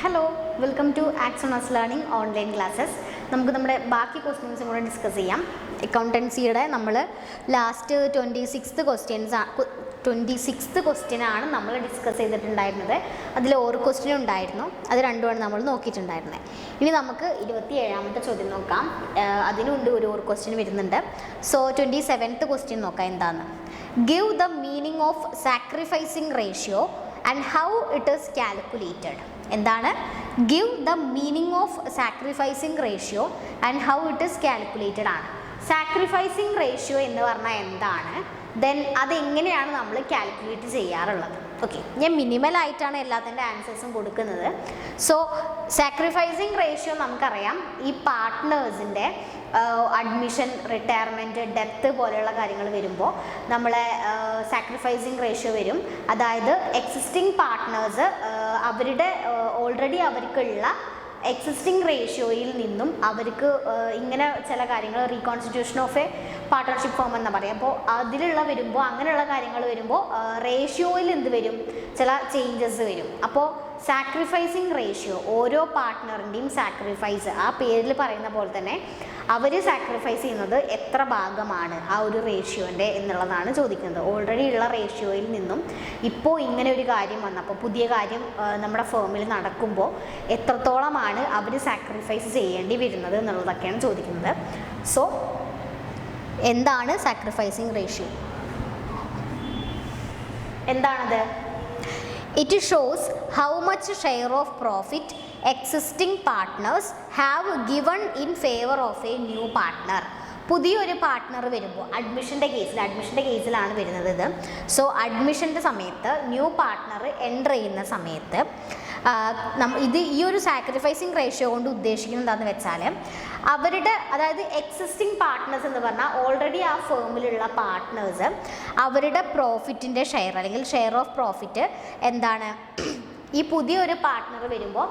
Hello, welcome to Axonus learning online classes. നമുക്ക് നമ്മുടെ ബാക്കി ക്വസ്റ്റ്യൻസും കൂടെ ഡിസ്കസ് ചെയ്യാം. അക്കൗണ്ടൻസിയുടെ നമ്മൾ ലാസ്റ്റ് 26th ക്വസ്റ്റ്യനാണ് നമ്മൾ ഡിസ്കസ് ചെയ്തിട്ടുണ്ടായിരുന്നത്. അതിൽ ഓരോ ക്വസ്റ്റ്യൻ ഉണ്ടായിരുന്നു, അത് രണ്ടുമാണ് നമ്മൾ നോക്കിയിട്ടുണ്ടായിരുന്നത്. ഇനി നമുക്ക് 27ാമത്തെ ചോദ്യം നോക്കാം. അതിനുണ്ട് ഒരു ക്വസ്റ്റ്യൻ വരുന്നുണ്ട്. സോ 27th ക്വസ്റ്റ്യൻ നോക്കാം എന്താണ്. Give the meaning of sacrificing ratio and how it is calculated. എന്താണ്? Give the meaning of sacrificing ratio and how it is calculated ആണ്. സാക്രിഫൈസിങ് റേഷ്യോ എന്ന് പറഞ്ഞാൽ എന്താണ്, ദെൻ അതെങ്ങനെയാണ് നമ്മൾ കാൽക്കുലേറ്റ് ചെയ്യാറുള്ളത്. ഓക്കെ, ഞാൻ മിനിമലായിട്ടാണ് എല്ലാത്തിൻ്റെ ആൻസേഴ്സും കൊടുക്കുന്നത്. സോ സാക്രിഫൈസിങ് റേഷ്യോ നമുക്കറിയാം, ഈ പാർട്ട്നേഴ്സിൻ്റെ അഡ്മിഷൻ, റിട്ടയർമെൻറ്റ്, ഡെത്ത് പോലെയുള്ള കാര്യങ്ങൾ വരുമ്പോൾ നമ്മളെ സാക്രിഫൈസിങ് റേഷ്യോ വരും. അതായത് എക്സിസ്റ്റിംഗ് പാർട്ട്നേഴ്സ് അവരുടെ ഓൾറെഡി അവർക്കുള്ള എക്സിസ്റ്റിംഗ് റേഷ്യോയിൽ നിന്നും അവർക്ക് ഇങ്ങനെ ചില കാര്യങ്ങൾ reconstitution of A partnership form എന്ന് പറയും. അപ്പോൾ അതിലുള്ള വരുമ്പോൾ അങ്ങനെയുള്ള കാര്യങ്ങൾ വരുമ്പോൾ റേഷ്യോയിൽ എന്ത് വരും, ചില ചേഞ്ചസ് വരും. അപ്പോൾ സാക്രിഫൈസിങ് റേഷ്യോ ഓരോ പാർട്ട്ണറിൻ്റെയും സാക്രിഫൈസ് ആ പേരിൽ പറയുന്ന പോലെ തന്നെ അവർ സാക്രിഫൈസ് ചെയ്യുന്നത് എത്ര ഭാഗമാണ് ആ ഒരു റേഷ്യോൻ്റെ എന്നുള്ളതാണ് ചോദിക്കുന്നത്. ഓൾറെഡി ഉള്ള റേഷ്യോയിൽ നിന്നും ഇപ്പോൾ ഇങ്ങനെ ഒരു കാര്യം വന്നപ്പോൾ, പുതിയ കാര്യം നമ്മുടെ ഫേമിൽ നടക്കുമ്പോൾ എത്രത്തോളമാണ് അവർ സാക്രിഫൈസ് ചെയ്യേണ്ടി വരുന്നത് എന്നുള്ളതൊക്കെയാണ് ചോദിക്കുന്നത്. സോ എന്താണ് സാക്രിഫൈസിങ് റേഷ്യോ? എന്താണത്? It shows how much share of profit existing partners have given in favor of a new partner. പുതിയൊരു പാർട്ട്ണർ വരുമ്പോൾ അഡ്മിഷൻ്റെ കേസിലാണ് വരുന്നത് ഇത്. സോ അഡ്മിഷൻ്റെ സമയത്ത് ന്യൂ പാർട്ട്ണർ എൻ്റർ ചെയ്യുന്ന സമയത്ത് ഈ ഒരു സാക്രിഫൈസിങ് റേഷ്യോ കൊണ്ട് ഉദ്ദേശിക്കുന്നത് എന്താണെന്ന് വെച്ചാൽ അവരുടെ, അതായത് എക്സിസ്റ്റിംഗ് പാർട്ട്നേഴ്സ് എന്ന് പറഞ്ഞാൽ ഓൾറെഡി ആ ഫേമിലുള്ള പാർട്ട്നേഴ്സ് അവരുടെ പ്രോഫിറ്റിൻ്റെ ഷെയർ അല്ലെങ്കിൽ ഷെയർ ഓഫ് പ്രോഫിറ്റ് എന്താണ്, ഈ പുതിയൊരു പാർട്ട്ണർ വരുമ്പോൾ,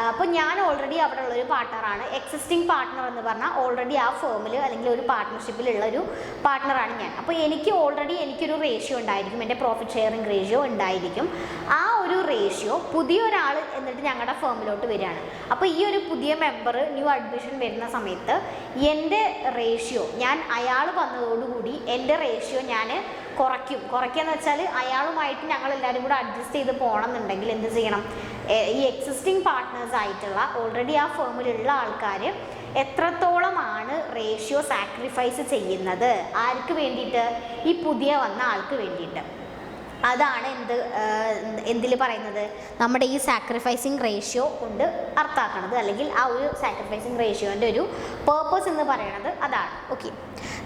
അപ്പോൾ ഞാൻ ഓൾറെഡി അവിടെ ഉള്ളൊരു പാർട്ട്ണറാണ്. എക്സിസ്റ്റിംഗ് പാർട്ട്ണർ എന്ന് പറഞ്ഞാൽ ഓൾറെഡി ആ ഫേമിൽ അല്ലെങ്കിൽ ഒരു പാർട്ട്ണർഷിപ്പിലുള്ളൊരു പാർട്ട്ണറാണ് ഞാൻ. അപ്പോൾ എനിക്കൊരു റേഷ്യോ ഉണ്ടായിരിക്കും, എൻ്റെ പ്രോഫിറ്റ് ഷെയറിങ് റേഷ്യോ ഉണ്ടായിരിക്കും. ആ ഒരു റേഷ്യോ പുതിയൊരാൾ എന്നിട്ട് ഞങ്ങളുടെ ഫേമിലോട്ട് വരികയാണ്. അപ്പോൾ ഈ ഒരു പുതിയ മെമ്പർ ന്യൂ അഡ്മിഷൻ വരുന്ന സമയത്ത് എൻ്റെ റേഷ്യോ, ഞാൻ അയാൾ വന്നതോടുകൂടി എൻ്റെ റേഷ്യോ ഞാൻ കുറയ്ക്കുകയെന്ന് വെച്ചാൽ അയാളുമായിട്ട് ഞങ്ങളെല്ലാവരും കൂടെ അഡ്ജസ്റ്റ് ചെയ്ത് പോകണം എന്നുണ്ടെങ്കിൽ എന്ത് ചെയ്യണം, ഈ എക്സിസ്റ്റിംഗ് പാർട്ട്നേഴ്സ് ആയിട്ടുള്ള ഓൾറെഡി ആ ഫേമിലുള്ള ആൾക്കാർ എത്രത്തോളമാണ് റേഷ്യോ സാക്രിഫൈസ് ചെയ്യുന്നത്, ആർക്ക് വേണ്ടിയിട്ട്, ഈ പുതിയ വന്ന ആൾക്ക് വേണ്ടിയിട്ട്. അതാണ് എന്തിൽ പറയുന്നത്, നമ്മുടെ ഈ സാക്രിഫൈസിങ് റേഷ്യോ കൊണ്ട് അർത്ഥാക്കണത്, അല്ലെങ്കിൽ ആ ഒരു സാക്രിഫൈസിങ് റേഷ്യോൻ്റെ ഒരു പേർപ്പസ് എന്ന് പറയുന്നത് അതാണ്. Okay,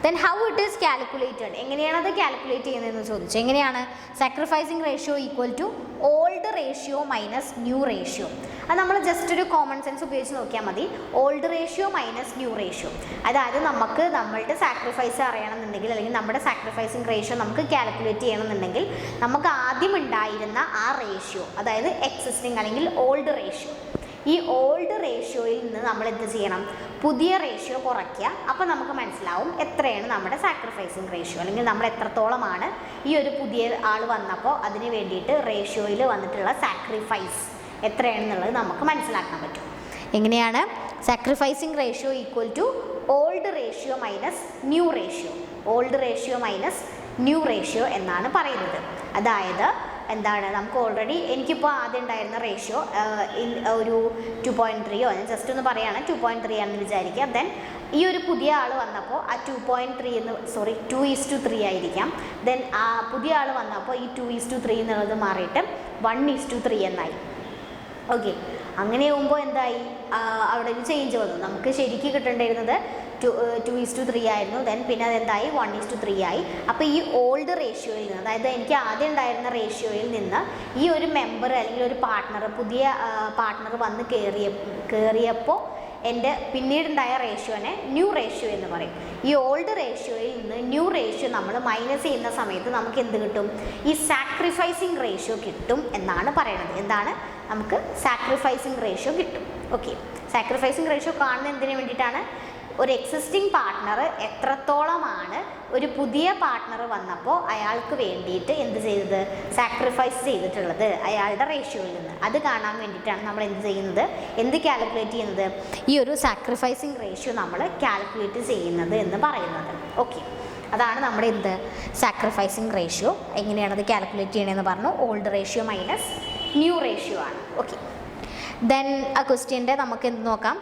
then how it is calculated. എങ്ങനെയാണത് കാൽക്കുലേറ്റ് ചെയ്യുന്നതെന്ന് ചോദിച്ചു. എങ്ങനെയാണ്? Sacrificing ratio equal to old ratio minus new ratio. അത് നമ്മൾ ജസ്റ്റ് ഒരു കോമൺ സെൻസ് ഉപയോഗിച്ച് നോക്കിയാൽ മതി. Old ratio minus new ratio, അതായത് നമുക്ക് നമ്മളുടെ സാക്രിഫൈസ് അറിയണമെന്നുണ്ടെങ്കിൽ, അല്ലെങ്കിൽ നമ്മുടെ സാക്രിഫൈസിങ് റേഷ്യോ നമുക്ക് കാൽക്കുലേറ്റ് ചെയ്യണമെന്നുണ്ടെങ്കിൽ നമുക്ക് ആദ്യം ഉണ്ടായിരുന്ന ആ റേഷ്യോ, അതായത് എക്സിസ്റ്റിംഗ് അല്ലെങ്കിൽ ഓൾഡ് റേഷ്യോ, ഈ ഓൾഡ് റേഷ്യോയിൽ നിന്ന് നമ്മൾ എന്ത് ചെയ്യണം, പുതിയ റേഷ്യോ കുറയ്ക്കുക. അപ്പോൾ നമുക്ക് മനസ്സിലാവും എത്രയാണ് നമ്മുടെ സാക്രിഫൈസിങ് റേഷ്യോ, അല്ലെങ്കിൽ നമ്മൾ എത്രത്തോളമാണ് ഈ ഒരു പുതിയ ആൾ വന്നപ്പോൾ അതിന് വേണ്ടിയിട്ട് റേഷ്യോയിൽ വന്നിട്ടുള്ള സാക്രിഫൈസ് എത്രയാണെന്നുള്ളത് നമുക്ക് മനസ്സിലാക്കാൻ പറ്റും. എങ്ങനെയാണ്? Sacrificing ratio equal to old ratio minus new ratio. Old ratio minus new ratio എന്നാണ് പറയുന്നത്. അതായത് എന്താണ്, നമുക്ക് ഓൾറെഡി എനിക്കിപ്പോൾ ആദ്യം ഉണ്ടായിരുന്ന റേഷ്യോ ഒരു 2.3 ഞാൻ ജസ്റ്റ് ഒന്ന് പറയുകയാണ്, 2.3 ആണെന്ന് വിചാരിക്കുക. ദെൻ ഈ ഒരു പുതിയ ആൾ വന്നപ്പോൾ ആ 2:3 ആയിരിക്കാം. ദെൻ ആ പുതിയ ആൾ വന്നപ്പോൾ ഈ 2:3 എന്നുള്ളത് മാറിയിട്ട് 1:3 എന്നായി. ഓക്കെ, അങ്ങനെ ആകുമ്പോൾ എന്തായി, അവിടെ ഒരു ചേഞ്ച് വന്നു. നമുക്ക് ശരിക്കും കിട്ടേണ്ടിയിരുന്നത് 2:3 ആയിരുന്നു. ദെൻ പിന്നെ അതെന്തായി, 1:3 ആയി. അപ്പോൾ ഈ ഓൾഡ് റേഷ്യോയിൽ നിന്ന്, അതായത് എനിക്ക് ആദ്യം ഉണ്ടായിരുന്ന റേഷ്യോയിൽ നിന്ന് ഈ ഒരു മെമ്പർ അല്ലെങ്കിൽ ഒരു പാർട്ട്ണർ, പുതിയ പാർട്ട്ണർ വന്ന് കയറിയപ്പോൾ എൻ്റെ പിന്നീടുണ്ടായ റേഷ്യോനെ ന്യൂ റേഷ്യോ എന്ന് പറയും. ഈ ഓൾഡ് റേഷ്യോയിൽ നിന്ന് ന്യൂ റേഷ്യോ നമ്മൾ മൈനസ് ചെയ്യുന്ന സമയത്ത് നമുക്ക് എന്ത് കിട്ടും, ഈ സാക്രിഫൈസിങ് റേഷ്യോ കിട്ടും എന്നാണ് പറയുന്നത്. എന്താണ്? നമുക്ക് സാക്രിഫൈസിങ് റേഷ്യോ കിട്ടും. ഓക്കെ, സാക്രിഫൈസിങ് റേഷ്യോ കാണുന്നത് എന്തിനു വേണ്ടിയിട്ടാണ്, ഒരു എക്സിസ്റ്റിംഗ് പാർട്ട്ണർ എത്രത്തോളമാണ് ഒരു പുതിയ പാർട്ട്ണർ വന്നപ്പോൾ അയാൾക്ക് വേണ്ടിയിട്ട് എന്ത് ചെയ്തത്, സാക്രിഫൈസ് ചെയ്തിട്ടുള്ളത് അയാളുടെ റേഷ്യോയിൽ നിന്ന്. അത് കാണാൻ വേണ്ടിയിട്ടാണ് നമ്മൾ എന്ത് ചെയ്യുന്നത്, എന്ത് കാൽക്കുലേറ്റ് ചെയ്യുന്നത്, ഈ ഒരു സാക്രിഫൈസിങ് റേഷ്യോ നമ്മൾ കാൽക്കുലേറ്റ് ചെയ്യുന്നത് എന്ന് പറയുന്നത്. ഓക്കെ, അതാണ് നമ്മുടെ എന്ത് സാക്രിഫൈസിങ് റേഷ്യോ. എങ്ങനെയാണത് കാൽക്കുലേറ്റ് ചെയ്യണമെന്ന് പറഞ്ഞു. Old ratio minus new ratio ആണ്. ഓക്കെ, ദെൻ ആ ക്വസ്റ്റ്യൻ്റെ നമുക്ക് എന്ത് നോക്കാം,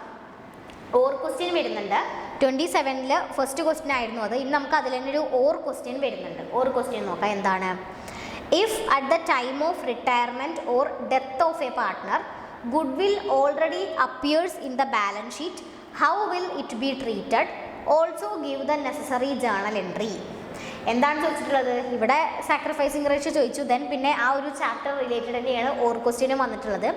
ഓർ ക്വസ്റ്റ്യൻ വരുന്നുണ്ട്. 27ൽ ഫസ്റ്റ് ക്വസ്റ്റ്യൻ ആയിരുന്നു അത്. ഇനി നമുക്ക് അതിൽ തന്നെ ഒരു ഓർ ക്വസ്റ്റ്യൻ വരുന്നുണ്ട്. ഓർ ക്വസ്റ്റ്യൻ നോക്കാം എന്താണ്. If at the time of retirement or death of A partner goodwill already appears in the balance sheet, how will it be treated? Also give the necessary journal entry. എന്താണ് ചോദിച്ചിട്ടുള്ളത്, ഇവിടെ sacrificing ratio ചോദിച്ചു. Then പിന്നെ ആ ഒരു chapter related തന്നെയാണ് or ക്വസ്റ്റ്യനും വന്നിട്ടുള്ളത്.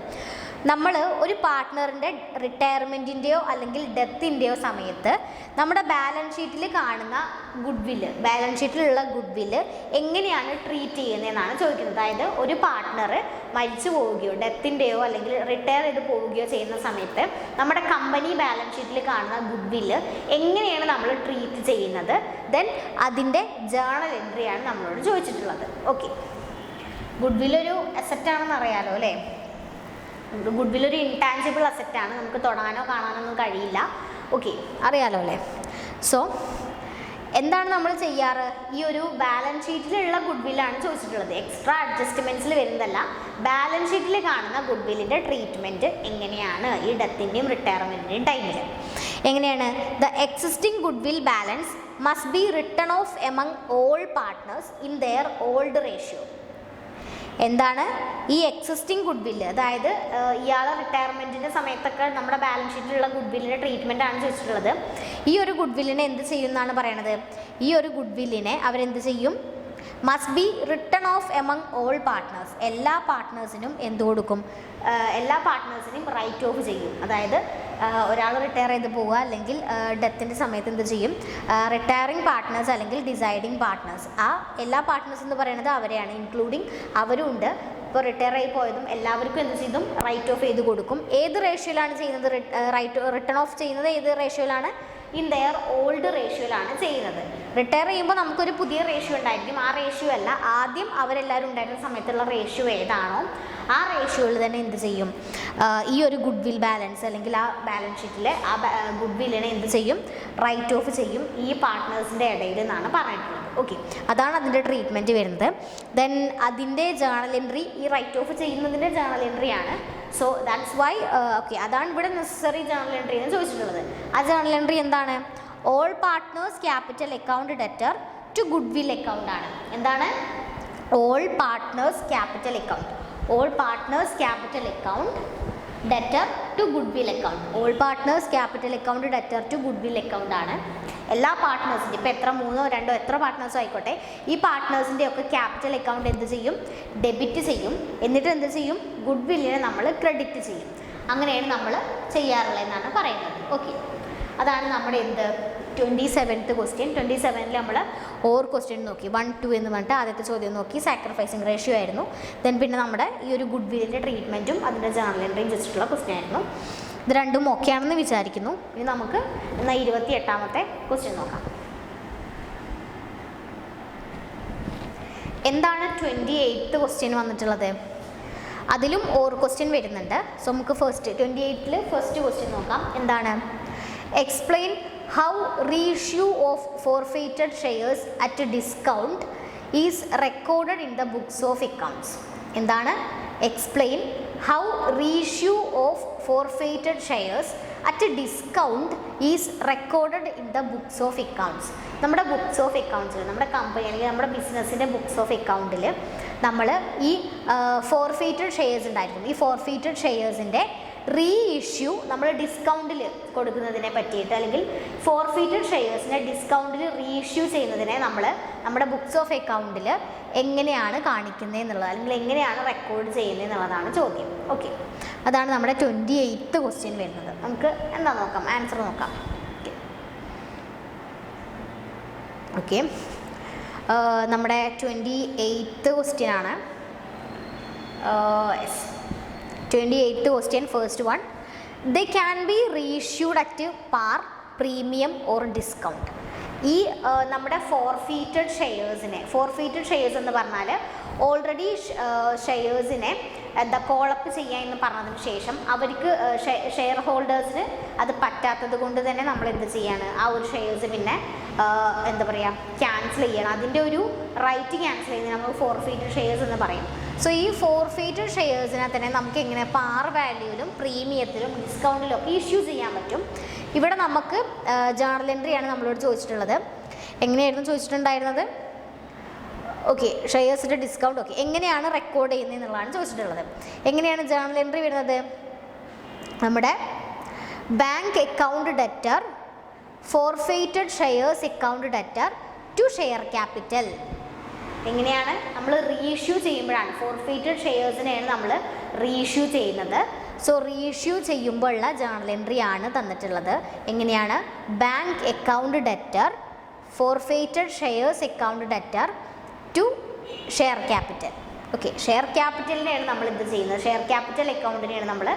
നമ്മൾ ഒരു പാർട്ട്ണറിൻ്റെ റിട്ടയർമെൻറ്റിൻ്റെയോ അല്ലെങ്കിൽ ഡെത്തിൻ്റെയോ സമയത്ത് നമ്മുടെ ബാലൻസ് ഷീറ്റിൽ കാണുന്ന ഗുഡ്വില്ല്, ബാലൻസ് ഷീറ്റിലുള്ള ഗുഡ്വില്ല് എങ്ങനെയാണ് ട്രീറ്റ് ചെയ്യുന്നതെന്നാണ് ചോദിക്കുന്നത്. അതായത് ഒരു പാർട്ട്ണർ മരിച്ചു പോവുകയോ ഡെത്തിൻ്റെയോ അല്ലെങ്കിൽ റിട്ടയർ ചെയ്ത് പോവുകയോ ചെയ്യുന്ന സമയത്ത് നമ്മുടെ കമ്പനി ബാലൻസ് ഷീറ്റിൽ കാണുന്ന ഗുഡ്വില്ല് എങ്ങനെയാണ് നമ്മൾ ട്രീറ്റ് ചെയ്യുന്നത്, ദെൻ അതിൻ്റെ ജേണൽ എൻട്രിയാണ് നമ്മളോട് ചോദിച്ചിട്ടുള്ളത്. ഓക്കെ, ഗുഡ്വില്ലൊരു അസറ്റാണെന്ന് അറിയാലോ അല്ലേ. ഗുഡ്വിൽ ഒരു ഇൻടാഞ്ചിബിൾ അസറ്റാണ്, നമുക്ക് തൊടാനോ കാണാനൊന്നും കഴിയില്ല. ഓക്കെ, അറിയാലോ അല്ലേ. സോ എന്താണ് നമ്മൾ ചെയ്യാറ്, ഈ ഒരു ബാലൻസ് ഷീറ്റിലുള്ള ഗുഡ്വില്ലാണ് ചോദിച്ചിട്ടുള്ളത്. എക്സ്ട്രാ അഡ്ജസ്റ്റ്മെൻറ്റ്സിൽ വരുന്നതല്ല, ബാലൻസ് ഷീറ്റിൽ കാണുന്ന ഗുഡ്വില്ലിൻ്റെ ട്രീറ്റ്മെൻറ്റ് എങ്ങനെയാണ് ഈ ഡെത്തിൻ്റെയും റിട്ടയർമെൻറ്റിൻ്റെയും ടൈമിൽ. എങ്ങനെയാണ്, the existing goodwill balance must be written off among all partners in their old ratio. എന്താണ് ഈ എക്സിസ്റ്റിംഗ് ഗുഡ്വില്ല്, അതായത് ഇയാളെ റിട്ടയർമെൻറ്റിൻ്റെ സമയത്തൊക്കെ നമ്മുടെ ബാലൻസ് ഷീറ്റിലുള്ള ഗുഡ്വില്ലിൻ്റെ ട്രീറ്റ്മെൻ്റ് ആണ് ചോദിച്ചിട്ടുള്ളത്. ഈ ഒരു ഗുഡ്വില്ലിനെ എന്ത് ചെയ്യും എന്നാണ് പറയണത്, ഈ ഒരു ഗുഡ്വില്ലിനെ അവരെന്ത് ചെയ്യും, must be written off among all partners. എല്ലാ പാർട്ട്നേഴ്സിനും എന്ത് കൊടുക്കും, എല്ലാ പാർട്ട്നേഴ്സിനും റൈറ്റ് ഓഫ് ചെയ്യും. അതായത് ഒരാൾ റിട്ടയർ ചെയ്ത് പോവുക അല്ലെങ്കിൽ ഡെത്തിൻ്റെ സമയത്ത് എന്ത് ചെയ്യും, റിട്ടയറിങ് പാർട്ട്നേഴ്സ് അല്ലെങ്കിൽ ഡിസൈഡിങ് പാർട്ട്നേഴ്സ്, ആ എല്ലാ പാർട്ട്നേഴ്സ് എന്ന് പറയുന്നത് അവരെയാണ്, ഇൻക്ലൂഡിങ് അവരും ഉണ്ട്. ഇപ്പോൾ റിട്ടയർ ആയി പോയതും എല്ലാവർക്കും എന്ത് ചെയ്തും റൈറ്റ് ഓഫ് ചെയ്ത് കൊടുക്കും. ഏത് റേഷ്യോയിലാണ് ചെയ്യുന്നത്, റിട്ടേൺ ഓഫ് ചെയ്യുന്നത് ഏത് റേഷ്യോയിലാണ്, ഇൻ ദെയർ ഓൾഡ് റേഷ്യോയിലാണ് ചെയ്യുന്നത്. റിട്ടയർ ചെയ്യുമ്പോൾ നമുക്കൊരു പുതിയ റേഷ്യോ ഉണ്ടായിരിക്കും. ആ റേഷ്യോ അല്ല, ആദ്യം അവരെല്ലാവരും ഉണ്ടായിരുന്ന സമയത്തുള്ള റേഷ്യോ ഏതാണോ ആ റേഷ്യോയിൽ തന്നെ എന്ത് ചെയ്യും, ഈ ഒരു ഗുഡ്വിൽ ബാലൻസ് അല്ലെങ്കിൽ ആ ബാലൻസ് ഷീറ്റിലെ ആ ഗുഡ്വില്ലിനെ എന്ത് ചെയ്യും, റൈറ്റ് ഓഫ് ചെയ്യും ഈ പാർട്ട്നേഴ്സിൻ്റെ ഇടയിൽ എന്നാണ് പറഞ്ഞിട്ടുള്ളത്. ഓക്കെ, അതാണ് അതിൻ്റെ ട്രീറ്റ്മെൻറ്റ് വരുന്നത്. ദെൻ അതിൻ്റെ ജേണൽ എൻട്രി, ഈ റൈറ്റ് ഓഫ് ചെയ്യുന്നതിൻ്റെ ജേണൽ എൻട്രിയാണ്. സോ ദാറ്റ്സ് വൈ ഓക്കെ, അതാണ് ഇവിടെ നെസസറി ജേണൽ എൻട്രി എന്ന് ചോദിച്ചിട്ടുള്ളത്. ആ ജേണൽ എൻട്രി എന്താണ്, all partners capital account debtor to goodwill account ആണ്. എന്താണ്, all partners capital account, all partners capital account debtor to goodwill account. All partners capital account debtor to goodwill account ആണ്. എല്ലാ പാർട്ട്നേഴ്സിൻ്റെ, ഇപ്പോൾ എത്ര 3 2 എത്ര പാർട്ട്നേഴ്സും ആയിക്കോട്ടെ, ഈ പാർട്ട്നേഴ്സിൻ്റെ ഒക്കെ ക്യാപിറ്റൽ അക്കൗണ്ട് എന്ത് ചെയ്യും, ഡെബിറ്റ് ചെയ്യും. എന്നിട്ട് എന്ത് ചെയ്യും, ഗുഡ്വില്ലിനെ നമ്മൾ ക്രെഡിറ്റ് ചെയ്യും. അങ്ങനെയാണ് നമ്മൾ ചെയ്യാറുള്ളത് എന്നാണ് പറയുന്നത്. ഓക്കെ, അതാണ് നമ്മുടെ എന്ത് 27th ക്വസ്റ്റ്യൻ. 27ൽ നമ്മൾ ഓർ ക്വസ്റ്റ്യൻ നോക്കി, 1 2 എന്ന് പറഞ്ഞിട്ട് ആദ്യത്തെ ചോദ്യം നോക്കി, സാക്രിഫൈസിങ് റേഷ്യോ ആയിരുന്നു. ദെൻ പിന്നെ നമ്മുടെ ഈ ഒരു ഗുഡ്വില്ലിൻ്റെ ട്രീറ്റ്മെൻറ്റും അതിൻ്റെ ജേണൽ എൻട്രിയും വെച്ചിട്ടുള്ള ക്വസ്റ്റ്യൻ ആയിരുന്നു. ഇത് രണ്ടും ഓക്കെ ആണെന്ന് വിചാരിക്കുന്നു. ഇനി നമുക്ക് എന്നാൽ 28ാമത്തെ ക്വസ്റ്റ്യൻ നോക്കാം. എന്താണ് 28th ക്വസ്റ്റ്യൻ വന്നിട്ടുള്ളത്, അതിലും ഓർ ക്വസ്റ്റ്യൻ വരുന്നുണ്ട്. സോ നമുക്ക് ഫസ്റ്റ് 28ൽ ഫസ്റ്റ് ക്വസ്റ്റ്യൻ നോക്കാം. എന്താണ്, explain how reissue of forfeited shares at discount is recorded in the books of accounts. എന്താണ്, explain how reissue of forfeited shares at discount is recorded in the books of accounts. നമ്മുടെ books of അക്കൗണ്ട്സിൽ, നമ്മുടെ company അല്ലെങ്കിൽ നമ്മുടെ ബിസിനസ്സിൻ്റെ books of അക്കൗണ്ടിൽ നമ്മൾ ഈ ഫോർഫെയ്റ്റഡ് ഷെയർസ് ഉണ്ടായിരിക്കും. ഈ ഫോർഫെയ്റ്റഡ് ഷെയർസിൻ്റെ റീ ഇഷ്യൂ നമ്മൾ ഡിസ്കൗണ്ടിൽ കൊടുക്കുന്നതിനെ പറ്റിയിട്ട്, അല്ലെങ്കിൽ ഫോർഫെയ്റ്റഡ് ഷെയർസിനെ ഡിസ്കൗണ്ടിൽ റീ ഇഷ്യൂ ചെയ്യുന്നതിനെ നമ്മൾ നമ്മുടെ ബുക്സ് ഓഫ് അക്കൗണ്ടിൽ എങ്ങനെയാണ് കാണിക്കുന്നത് എന്നുള്ളത്, അല്ലെങ്കിൽ എങ്ങനെയാണ് റെക്കോർഡ് ചെയ്യുന്നത് എന്നുള്ളതാണ് ചോദ്യം. ഓക്കെ, അതാണ് നമ്മുടെ 28th ക്വസ്റ്റ്യൻ വരുന്നത്. നമുക്ക് എന്താ നോക്കാം, ആൻസർ നോക്കാം. ഓക്കെ, നമ്മുടെ 28th ക്വസ്റ്റ്യൻ ആണ്. 28th question, first one. They can be reissued at par premium or discount. ഈ നമ്മുടെ ഫോർഫീറ്റഡ് ഷെയർസ് എന്ന് പറഞ്ഞാൽ ഓൾറെഡി ഷെയർസിനെ എന്താ കോളപ്പ് ചെയ്യുക എന്ന് പറഞ്ഞതിന് ശേഷം അവർക്ക് ഷെയർ ഹോൾഡേഴ്സിന് അത് പറ്റാത്തത് കൊണ്ട് തന്നെ നമ്മൾ എന്ത് ചെയ്യാണ്, ആ ഒരു ഷെയർസ് പിന്നെ എന്താ പറയുക ക്യാൻസൽ ചെയ്യണം. അതിൻ്റെ ഒരു റൈറ്റ് ക്യാൻസൽ ചെയ്യുന്നത് നമ്മൾ ഫോർഫീറ്റഡ് ഷെയർസ് എന്ന് പറയും. സോ ഈ ഫോർഫീറ്റഡ് ഷെയർസിനെ തന്നെ നമുക്ക് എങ്ങനെ പാർ വാല്യൂവിലും പ്രീമിയത്തിലും ഡിസ്കൗണ്ടിലും ഒക്കെ ഇഷ്യൂ ചെയ്യാൻ പറ്റും. ഇവിടെ നമുക്ക് ജേർണൽ എൻട്രിയാണ് നമ്മളോട് ചോദിച്ചിട്ടുള്ളത്. എങ്ങനെയായിരുന്നു ചോദിച്ചിട്ടുണ്ടായിരുന്നത്? ഓക്കെ, ഷെയർസിൻ്റെ ഡിസ്കൗണ്ട്. ഓക്കെ, എങ്ങനെയാണ് റെക്കോർഡ് ചെയ്യുന്നത് എന്നുള്ളതാണ് ചോദിച്ചിട്ടുള്ളത്. എങ്ങനെയാണ് ജേർണൽ എൻട്രി വരുന്നത്? നമ്മുടെ bank account debtor, forfeited shares account debtor to share capital. എങ്ങനെയാണ് നമ്മൾ റീഇഷ്യൂ ചെയ്യുമ്പോഴാണ് ഫോർഫെയ്റ്റഡ് ഷെയർസിനെയാണ് നമ്മൾ റീഇഷ്യൂ ചെയ്യുന്നത്. സോ റീഇഷ്യൂ ചെയ്യുമ്പോഴുള്ള ജേർണൽ എൻട്രി ആണ് തന്നിട്ടുള്ളത്. എങ്ങനെയാണ്? Bank account debtor, forfeited shares account debtor to share capital. Okay, share ക്യാപിറ്റലിനെയാണ് നമ്മൾ എന്ത് ചെയ്യുന്നത്, ഷെയർ ക്യാപിറ്റൽ അക്കൗണ്ടിനെയാണ് നമ്മൾ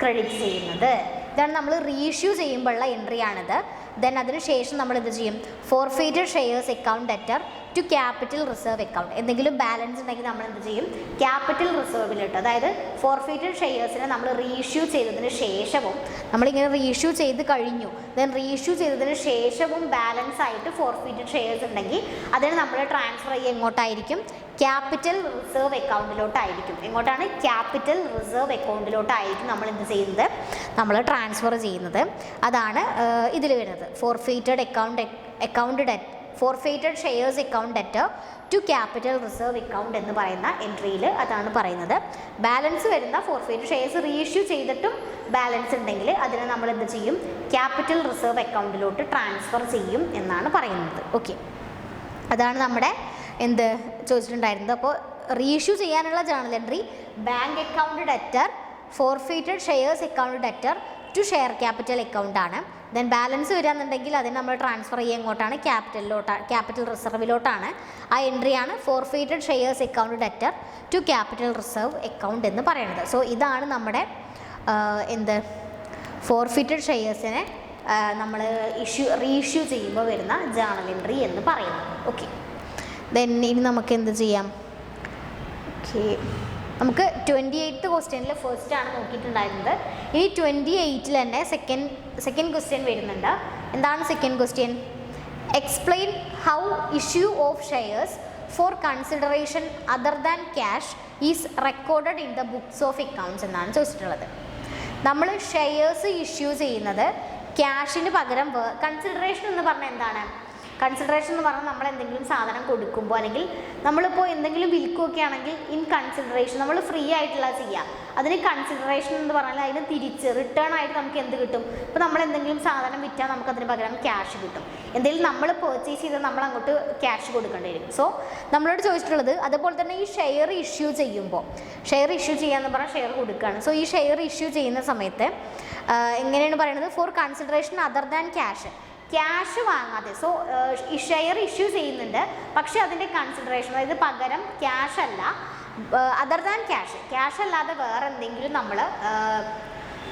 ക്രെഡിറ്റ് ചെയ്യുന്നത്. ഇതാണ് നമ്മൾ റീഇഷ്യൂ ചെയ്യുമ്പോഴുള്ള എൻട്രി ആണിത്. ദെൻ അതിന് ശേഷം നമ്മൾ എന്ത് ചെയ്യും, forfeited shares account debtor to capital reserve account. എന്തെങ്കിലും ബാലൻസ് ഉണ്ടെങ്കിൽ നമ്മൾ എന്ത് ചെയ്യും, ക്യാപിറ്റൽ റിസർവിലിട്ട്, അതായത് ഫോർഫെയ്റ്റഡ് ഷെയർസിനെ നമ്മൾ റീഇഷ്യൂ ചെയ്തതിന് ശേഷവും, നമ്മളിങ്ങനെ റീഇഷ്യൂ ചെയ്ത് കഴിഞ്ഞു, ദെൻ റീഇഷ്യൂ ചെയ്തതിന് ശേഷവും ബാലൻസ് ആയിട്ട് ഫോർഫെയ്റ്റഡ് ഷെയർസ് ഉണ്ടെങ്കിൽ അതിന് നമ്മൾ ട്രാൻസ്ഫർ ചെയ്യുക എങ്ങോട്ടായിരിക്കും, ക്യാപിറ്റൽ റിസർവ് അക്കൗണ്ടിലോട്ടായിരിക്കും. എങ്ങോട്ടാണ്? ക്യാപിറ്റൽ റിസർവ് അക്കൗണ്ടിലോട്ടായിരിക്കും നമ്മൾ എന്ത് ചെയ്യുന്നത്, നമ്മൾ ട്രാൻസ്ഫർ ചെയ്യുന്നത്. അതാണ് ഇതിൽ വരുന്നത്, forfeited shares account debtor to capital reserve account എന്ന് പറയുന്ന എൻട്രിയിൽ അതാണ് പറയുന്നത്. ബാലൻസ് വരുന്ന ഫോർഫെയ്റ്റഡ് ഷെയർസ് റീഇഷ്യൂ ചെയ്തിട്ടും ബാലൻസ് ഉണ്ടെങ്കിൽ അതിനെ നമ്മൾ എന്ത് ചെയ്യും, ക്യാപിറ്റൽ റിസർവ് അക്കൗണ്ടിലോട്ട് ട്രാൻസ്ഫർ ചെയ്യും എന്നാണ് പറയുന്നത്. ഓക്കെ, അതാണ് നമ്മുടെ എന്ത് ചോദിച്ചിട്ടുണ്ടായിരുന്നത്. അപ്പോൾ റീഇഷ്യൂ ചെയ്യാനുള്ള journal entry bank account debtor, forfeited shares account debtor to share capital account ആണ്. ദെൻ ബാലൻസ് വരികയാണെന്നുണ്ടെങ്കിൽ അതിന് നമ്മൾ ട്രാൻസ്ഫർ ചെയ്യുക എങ്ങോട്ടാണ്, ക്യാപിറ്റൽ റിസർവിലോട്ടാണ്. ആ എൻട്രിയാണ് forfeited shares account debtor to capital reserve account എന്ന് പറയുന്നത്. സോ ഇതാണ് നമ്മുടെ എന്ത് ഫോർഫെയ്റ്റഡ് ഷെയർസിനെ നമ്മൾ റീഇഷ്യൂ ചെയ്യുമ്പോൾ വരുന്ന ജേർണൽ എൻട്രി എന്ന് പറയുന്നത്. ഓക്കെ, ദെൻ ഇനി നമുക്ക് എന്ത് ചെയ്യാം, ഓക്കെ നമുക്ക് 28th ക്വസ്റ്റ്യനിൽ ഫസ്റ്റ് ആണ് നോക്കിയിട്ടുണ്ടായിരുന്നത്. ഈ 28ൽ തന്നെ സെക്കൻഡ് ക്വസ്റ്റ്യൻ വരുന്നുണ്ട്. എന്താണ് second question? Explain how issue of shares for consideration other than cash is recorded in the books of accounts എന്നാണ് ചോദിച്ചിട്ടുള്ളത്. നമ്മൾ ഷെയർസ് ഇഷ്യൂ ചെയ്യുന്നത് ക്യാഷിന് പകരം കൺസിഡറേഷൻ എന്ന് പറഞ്ഞാൽ എന്താണ്? കൺസിഡറേഷൻ എന്ന് പറഞ്ഞാൽ നമ്മൾ എന്തെങ്കിലും സാധനം കൊടുക്കുമ്പോൾ അല്ലെങ്കിൽ നമ്മളിപ്പോൾ എന്തെങ്കിലും വിൽക്കുകയൊക്കെ ആണെങ്കിൽ ഇൻ കൺസിഡറേഷൻ നമ്മൾ ഫ്രീ ആയിട്ടുള്ള ചെയ്യുക. അതിന് കൺസിഡറേഷൻ എന്ന് പറഞ്ഞാൽ അതിന് തിരിച്ച് റിട്ടേൺ ആയിട്ട് നമുക്ക് എന്ത് കിട്ടും? ഇപ്പോൾ നമ്മൾ എന്തെങ്കിലും സാധനം വിറ്റാൽ നമുക്കതിന് പകരം ക്യാഷ് കിട്ടും. എന്തെങ്കിലും നമ്മൾ പർച്ചേസ് ചെയ്താൽ നമ്മൾ അങ്ങോട്ട് ക്യാഷ് കൊടുക്കേണ്ടി വരും. സോ നമ്മളോട് ചോദിച്ചിട്ടുള്ളത് അതുപോലെ തന്നെ ഈ ഷെയർ ഇഷ്യൂ ചെയ്യുമ്പോൾ, ഷെയർ ഇഷ്യൂ ചെയ്യാന്ന് പറഞ്ഞാൽ ഷെയർ കൊടുക്കുകയാണ്. സോ ഈ ഷെയർ ഇഷ്യൂ ചെയ്യുന്ന സമയത്ത് എങ്ങനെയാണ് പറയുന്നത്? For consideration other than cash വാങ്ങാതെ. സോ ഈ ഷെയർ ഇഷ്യൂ ചെയ്യുന്നുണ്ട്, പക്ഷേ അതിൻ്റെ കൺസിഡറേഷൻ, അതായത് പകരം ക്യാഷ് അല്ല, അതർ ദാൻ ക്യാഷ് അല്ലാതെ വേറെ എന്തെങ്കിലും നമ്മൾ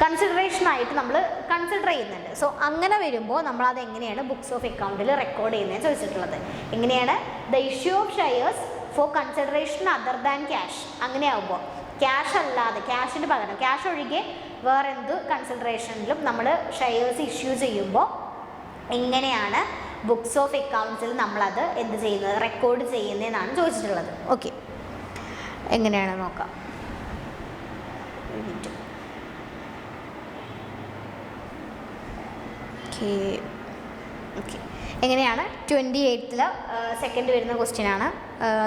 കൺസിഡറേഷനായിട്ട് നമ്മൾ കൺസിഡർ ചെയ്യുന്നുണ്ട്. സോ അങ്ങനെ വരുമ്പോൾ നമ്മളത് എങ്ങനെയാണ് ബുക്സ് ഓഫ് അക്കൗണ്ടിൽ റെക്കോർഡ് ചെയ്യുന്നത് ചോദിച്ചിട്ടുള്ളത്. എങ്ങനെയാണ്? The issue of shares for consideration other than cash. അങ്ങനെയാകുമ്പോൾ ക്യാഷ് അല്ലാതെ, ക്യാഷിന് പകരം, ക്യാഷ് ഒഴികെ വേറെ എന്ത് കൺസിഡറേഷനിലും നമ്മൾ ഷെയർസ് ഇഷ്യൂ ചെയ്യുമ്പോൾ എങ്ങനെയാണ് ബുക്സ് ഓഫ് അക്കൗണ്ട്സിൽ നമ്മളത് എന്ത് ചെയ്യുന്നത്, റെക്കോർഡ് ചെയ്യുന്നതെന്നാണ് ചോദിച്ചിട്ടുള്ളത്. ഓക്കെ, എങ്ങനെയാണ് നോക്കാം. ഓക്കെ, എങ്ങനെയാണ് 28th സെക്കൻഡ് വരുന്ന ക്വസ്റ്റ്യൻ ആണ്.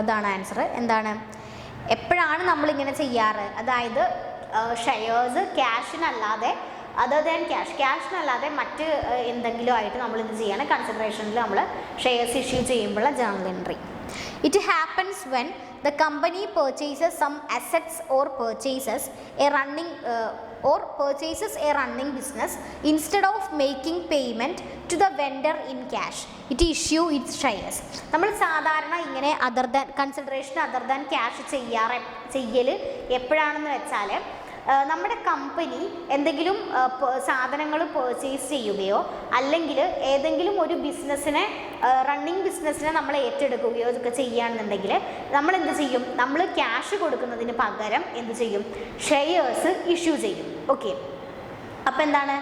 അതാണ് ആൻസർ. എന്താണ്? എപ്പോഴാണ് നമ്മളിങ്ങനെ ചെയ്യാറ്? അതായത് ഷെയർസ് ക്യാഷിനല്ലാതെ, അതർ ദാൻ ക്യാഷിനല്ലാതെ മറ്റ് എന്തെങ്കിലും ആയിട്ട് നമ്മൾ എന്ത് ചെയ്യാണ്, കൺസിഡറേഷനിൽ നമ്മൾ ഷെയർസ് ഇഷ്യൂ ചെയ്യുമ്പോഴുള്ള journal entry. It happens when the company purchases some assets or purchases a running business instead of making payment to the vendor in cash it issue its shares. നമ്മൾ സാധാരണ ഇങ്ങനെ അതർ ദാൻ ക്യാഷ് ചെയ്യൽ എപ്പോഴാണെന്ന് വെച്ചാൽ നമ്മുടെ company എന്തെങ്കിലും സാധനങ്ങൾ purchase ചെയ്യുകയോ അല്ലെങ്കിൽ ഏതെങ്കിലും ഒരു ബിസിനസ്സിനെ റണ്ണിങ് ബിസിനസ്സിനെ നമ്മൾ ഏറ്റെടുക്കുകയോ ഒക്കെ ചെയ്യുകയാണെന്നുണ്ടെങ്കിൽ നമ്മൾ എന്ത് ചെയ്യും? നമ്മൾ ക്യാഷ് കൊടുക്കുന്നതിന് പകരം എന്ത് ചെയ്യും? ഷെയർസ് ഇഷ്യൂ ചെയ്യും. ഓക്കെ, അപ്പോൾ എന്താണ്,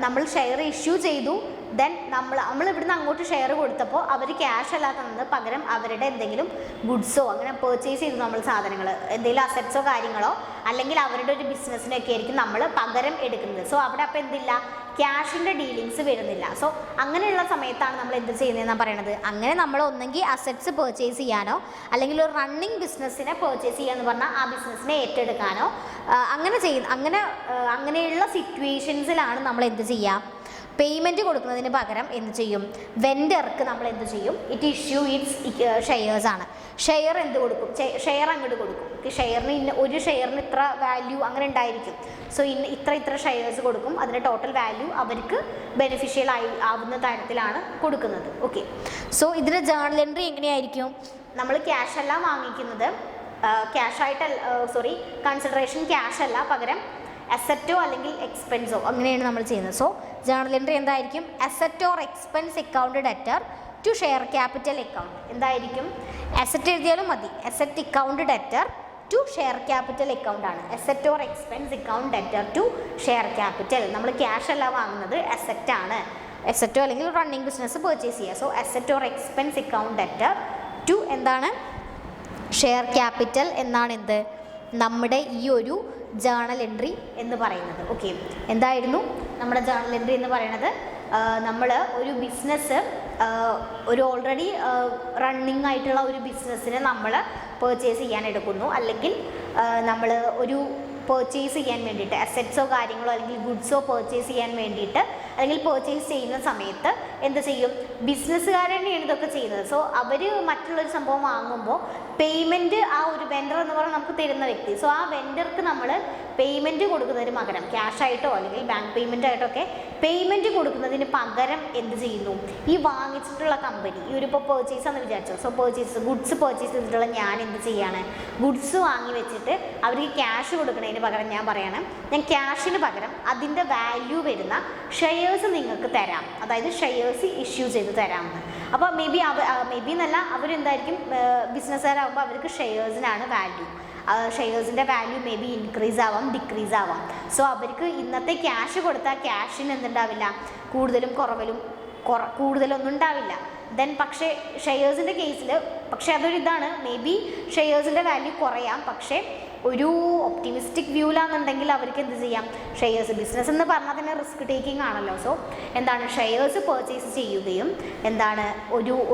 നമ്മൾ ഷെയർ ഇഷ്യൂ ചെയ്തു, ദെൻ നമ്മൾ ഇവിടുന്ന് അങ്ങോട്ട് ഷെയർ കൊടുത്തപ്പോൾ അവർ ക്യാഷ് അല്ല തന്നത്, പകരം അവരുടെ എന്തെങ്കിലും ഗുഡ്സോ അങ്ങനെ പർച്ചേസ് ചെയ്തു നമ്മൾ സാധനങ്ങൾ, എന്തെങ്കിലും അസറ്റ്സോ കാര്യങ്ങളോ അല്ലെങ്കിൽ അവരുടെ ഒരു ബിസിനസ്സിനൊക്കെ ആയിരിക്കും നമ്മൾ പകരം എടുക്കുന്നത്. സോ അവിടെ അപ്പോൾ എന്തില്ല, ക്യാഷിൻ്റെ ഡീലിങ്സ് വരുന്നില്ല. സോ അങ്ങനെയുള്ള സമയത്താണ് നമ്മൾ എന്ത് ചെയ്യുന്നതെന്നാണ് പറയണത്. അങ്ങനെ നമ്മൾ ഒന്നെങ്കിൽ അസറ്റ്സ് പർച്ചേസ് ചെയ്യാനോ അല്ലെങ്കിൽ ഒരു റണ്ണിങ് ബിസിനസ്സിനെ പർച്ചേസ് ചെയ്യാന്ന് പറഞ്ഞാൽ ആ ബിസിനസ്സിനെ ഏറ്റെടുക്കാനോ അങ്ങനെയുള്ള സിറ്റുവേഷൻസിലാണ് നമ്മൾ എന്ത് ചെയ്യുക, പേയ്മെൻറ്റ് കൊടുക്കുന്നതിന് പകരം എന്ത് ചെയ്യും? വെൻഡർക്ക് നമ്മൾ എന്ത് ചെയ്യും? ഇറ്റ് ഇഷ്യൂ ഇറ്റ്സ് ഷെയർസാണ്. ഷെയർ എന്ത് കൊടുക്കും? ഷെയർ അങ്ങോട്ട് കൊടുക്കും. ഷെയറിന് ഒരു ഷെയറിന് ഇത്ര വാല്യൂ അങ്ങനെ ഉണ്ടായിരിക്കും. സോ ഇത്ര ഷെയർസ് കൊടുക്കും, അതിൻ്റെ ടോട്ടൽ വാല്യൂ അവർക്ക് ബെനിഫിഷ്യൽ ആവുന്ന തരത്തിലാണ് കൊടുക്കുന്നത്. ഓക്കെ, സോ ഇതിൻ്റെ ജേർണൽ എൻട്രി എങ്ങനെയായിരിക്കും? നമ്മൾ ക്യാഷ് അല്ല വാങ്ങിക്കുന്നത്, കൺസിഡറേഷൻ ക്യാഷ് അല്ല, പകരം അസറ്റോ അല്ലെങ്കിൽ എക്സ്പെൻസോ അങ്ങനെയാണ് നമ്മൾ ചെയ്യുന്നത്. സോ ജേർണൽ എൻട്രി എന്തായിരിക്കും? Asset or expense account debtor to share capital account. എന്തായിരിക്കും? അസറ്റ് എഴുതിയാലും മതി. Asset account debtor to share capital account ആണ്. Asset or expense account debtor to share capital. നമ്മൾ ക്യാഷ് അല്ല വാങ്ങുന്നത്, അസറ്റ് ആണ്. അസറ്റോ അല്ലെങ്കിൽ റണ്ണിങ് ബിസിനസ് പർച്ചേസ് ചെയ്യുക. So asset or expense account debtor to എന്താണ്? ഷെയർ ക്യാപിറ്റൽ എന്നാണ് എന്ത് നമ്മുടെ ഈ ഒരു ജേർണൽ എൻട്രി എന്ന് പറയുന്നത്. ഓക്കെ, എന്തായിരുന്നു നമ്മുടെ ജേർണൽ എൻട്രി എന്ന് പറയുന്നത്? നമ്മൾ ഒരു ബിസിനസ് ഒരു ഓൾറെഡി റണ്ണിങ് ആയിട്ടുള്ള ഒരു ബിസിനസ്സിനെ നമ്മൾ പർച്ചേസ് ചെയ്യാൻ എടുക്കുന്നു, അല്ലെങ്കിൽ നമ്മൾ ഒരു പർച്ചേസ് ചെയ്യാൻ വേണ്ടിയിട്ട് അസറ്റ്സോ കാര്യങ്ങളോ അല്ലെങ്കിൽ ഗുഡ്സോ പർച്ചേസ് ചെയ്യാൻ വേണ്ടിയിട്ട് അല്ലെങ്കിൽ പർച്ചേസ് ചെയ്യുന്ന സമയത്ത് എന്ത് ചെയ്യും? ബിസിനസ്സുകാർ തന്നെയാണ് ഇതൊക്കെ ചെയ്യുന്നത്. സോ അവർ മറ്റുള്ളൊരു സംഭവം വാങ്ങുമ്പോൾ പേയ്മെൻറ്റ് ആ ഒരു വെൻഡർ എന്ന് പറഞ്ഞാൽ നമുക്ക് തരുന്ന വ്യക്തി, സോ ആ വെൻഡർക്ക് നമ്മൾ പേയ്മെൻറ്റ് കൊടുക്കുന്നതിന് പകരം ക്യാഷ് ആയിട്ടോ അല്ലെങ്കിൽ ബാങ്ക് പേയ്മെൻ്റ് ആയിട്ടോ ഒക്കെ പേയ്മെൻറ്റ് കൊടുക്കുന്നതിന് പകരം എന്ത് ചെയ്യുന്നു? ഈ വാങ്ങിച്ചിട്ടുള്ള കമ്പനി ഈ ഒരു ഇപ്പോൾ പർച്ചേസ് ആണെന്ന് വിചാരിച്ചോ. സോ ഗുഡ്സ് പർച്ചേസ് ചെയ്തിട്ടുള്ള ഞാൻ എന്ത് ചെയ്യാണ്? ഗുഡ്സ് വാങ്ങി വെച്ചിട്ട് അവർക്ക് ക്യാഷ് കൊടുക്കുന്നതിന് പകരം ഞാൻ പറയണം, ഞാൻ ക്യാഷിന് പകരം അതിൻ്റെ വാല്യൂ വരുന്ന ഷെയർസ് നിങ്ങൾക്ക് തരാം, അതായത് ഷെയർസ് ഇഷ്യൂ ചെയ്ത് തരാമെന്ന്. അപ്പോൾ മേ ബി എന്നല്ല, അവരെന്തായിരിക്കും, ബിസിനസ്സുകാരാകുമ്പോൾ അവർക്ക് ഷെയർസിനാണ് വാല്യൂ. ഷെയർസിൻ്റെ വാല്യൂ മേ ബി ഇൻക്രീസ് ആവാം, ഡിക്രീസ് ആവാം. സോ അവർക്ക് ഇന്നത്തെ ക്യാഷ് കൊടുത്താൽ ക്യാഷിന് എന്തുണ്ടാവില്ല, കൂടുതലൊന്നും ഉണ്ടാവില്ല. ദെൻ പക്ഷേ ഷെയർസിൻ്റെ കേസിൽ പക്ഷേ അതൊരിതാണ്, മേ ബി ഷെയർസിൻ്റെ വാല്യൂ കുറയാം, പക്ഷേ ഒരു ഒപ്റ്റിമിസ്റ്റിക് വ്യൂലാണെന്നുണ്ടെങ്കിൽ അവർക്ക് എന്ത് ചെയ്യാം? ഷെയർസ്, ബിസിനസ് എന്ന് പറഞ്ഞാൽ തന്നെ റിസ്ക് ടേക്കിംഗ് ആണല്ലോ. സോ എന്താണ്, ഷെയർസ് പർച്ചേസ് ചെയ്യുകയും എന്താണ്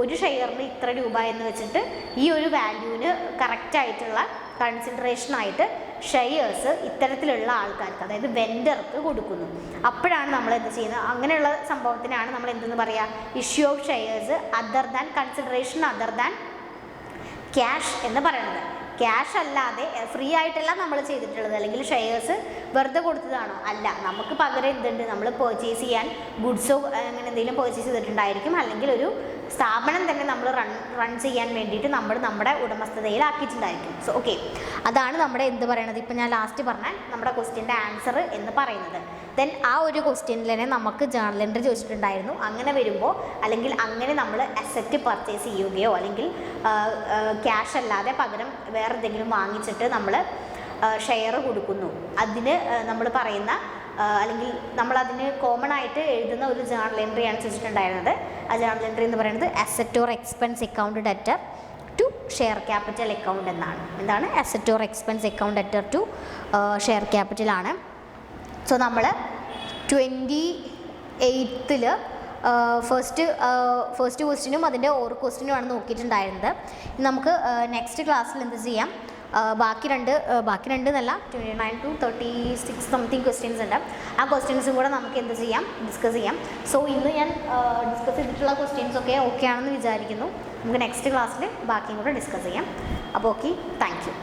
ഒരു ഷെയറിന് ഇത്ര രൂപ എന്ന് വെച്ചിട്ട് ഈ ഒരു വാല്യൂവിന് കറക്റ്റായിട്ടുള്ള കൺസിഡറേഷനായിട്ട് ഷെയർസ് ഇത്തരത്തിലുള്ള ആൾക്കാർക്ക്, അതായത് വെൻഡർക്ക് കൊടുക്കുന്നു. അപ്പോഴാണ് നമ്മൾ എന്ത് ചെയ്യുന്നത്? അങ്ങനെയുള്ള സംഭവത്തിനാണ് നമ്മൾ എന്തെന്ന് പറയുക? Issue of shares other than consideration other than cash എന്ന് പറയുന്നത്. ക്യാഷ് അല്ലാതെ ഫ്രീ ആയിട്ടല്ല നമ്മൾ ചെയ്തിട്ടുള്ളത്, അല്ലെങ്കിൽ ഷെയർസ് വെറുതെ കൊടുത്തതാണോ? അല്ല, നമുക്ക് പകരം എന്തുണ്ട്? നമ്മൾ പർച്ചേസ് ചെയ്യാൻ ഗുഡ്സോ അങ്ങനെ എന്തെങ്കിലും പർച്ചേസ് ചെയ്തിട്ടുണ്ടായിരിക്കും, അല്ലെങ്കിൽ ഒരു സ്ഥാപനം തന്നെ നമ്മൾ റൺ ചെയ്യാൻ വേണ്ടിയിട്ട് നമ്മുടെ ഉടമസ്ഥതയിലാക്കിയിട്ടുണ്ടായിരിക്കും. സോ ഓക്കെ, അതാണ് നമ്മുടെ എന്ത് പറയണത്, ഇപ്പം ഞാൻ ലാസ്റ്റ് പറഞ്ഞ നമ്മുടെ ക്വസ്റ്റ്യൻ്റെ ആൻസർ എന്ന് പറയുന്നത്. ദെൻ ആ ഒരു ക്വസ്റ്റ്യനിൽ തന്നെ നമുക്ക് ജേർണൽ എൻട്രി ചോദിച്ചിട്ടുണ്ടായിരുന്നു. അങ്ങനെ വരുമ്പോൾ അല്ലെങ്കിൽ അങ്ങനെ നമ്മൾ അസറ്റ് പർച്ചേസ് ചെയ്യുകയോ അല്ലെങ്കിൽ ക്യാഷ് അല്ലാതെ പകരം വേറെ എന്തെങ്കിലും വാങ്ങിച്ചിട്ട് നമ്മൾ ഷെയർ കൊടുക്കുന്നു, അതിന് നമ്മൾ പറയുന്ന അല്ലെങ്കിൽ നമ്മളതിന് കോമൺ ആയിട്ട് എഴുതുന്ന ഒരു ജേർണൽ എൻട്രിയാണ് ചോദിച്ചിട്ടുണ്ടായിരുന്നത്. ആ ജേർണൽ എൻട്രി എന്ന് പറയുന്നത് asset or expense account debtor to share capital account എന്നാണ്. എന്താണ്? Asset or expense account debtor to share ക്യാപിറ്റലാണ്. സോ നമ്മൾ 28th ഫസ്റ്റ് ക്വസ്റ്റിനും അതിൻ്റെ ഓർ ക്വസ്റ്റിനുമാണ് നോക്കിയിട്ടുണ്ടായിരുന്നത്. നമുക്ക് നെക്സ്റ്റ് ക്ലാസ്സിൽ എന്ത് ചെയ്യാം? ബാക്കി രണ്ട് എന്നല്ല 29 to 36 സംതിങ് ക്വസ്റ്റ്യൻസ് ഉണ്ട്. ആ ക്വസ്റ്റ്യൻസും കൂടെ നമുക്ക് എന്ത് ചെയ്യാം? ഡിസ്കസ് ചെയ്യാം. സോ ഇന്ന് ഞാൻ ഡിസ്കസ് ചെയ്തിട്ടുള്ള ക്വസ്റ്റ്യൻസൊക്കെ ഓക്കെ ആണെന്ന് വിചാരിക്കുന്നു. നമുക്ക് നെക്സ്റ്റ് ക്ലാസ്സിൽ ബാക്കിയും കൂടെ ഡിസ്കസ് ചെയ്യാം. അപ്പോൾ ഓക്കെ, താങ്ക് യു.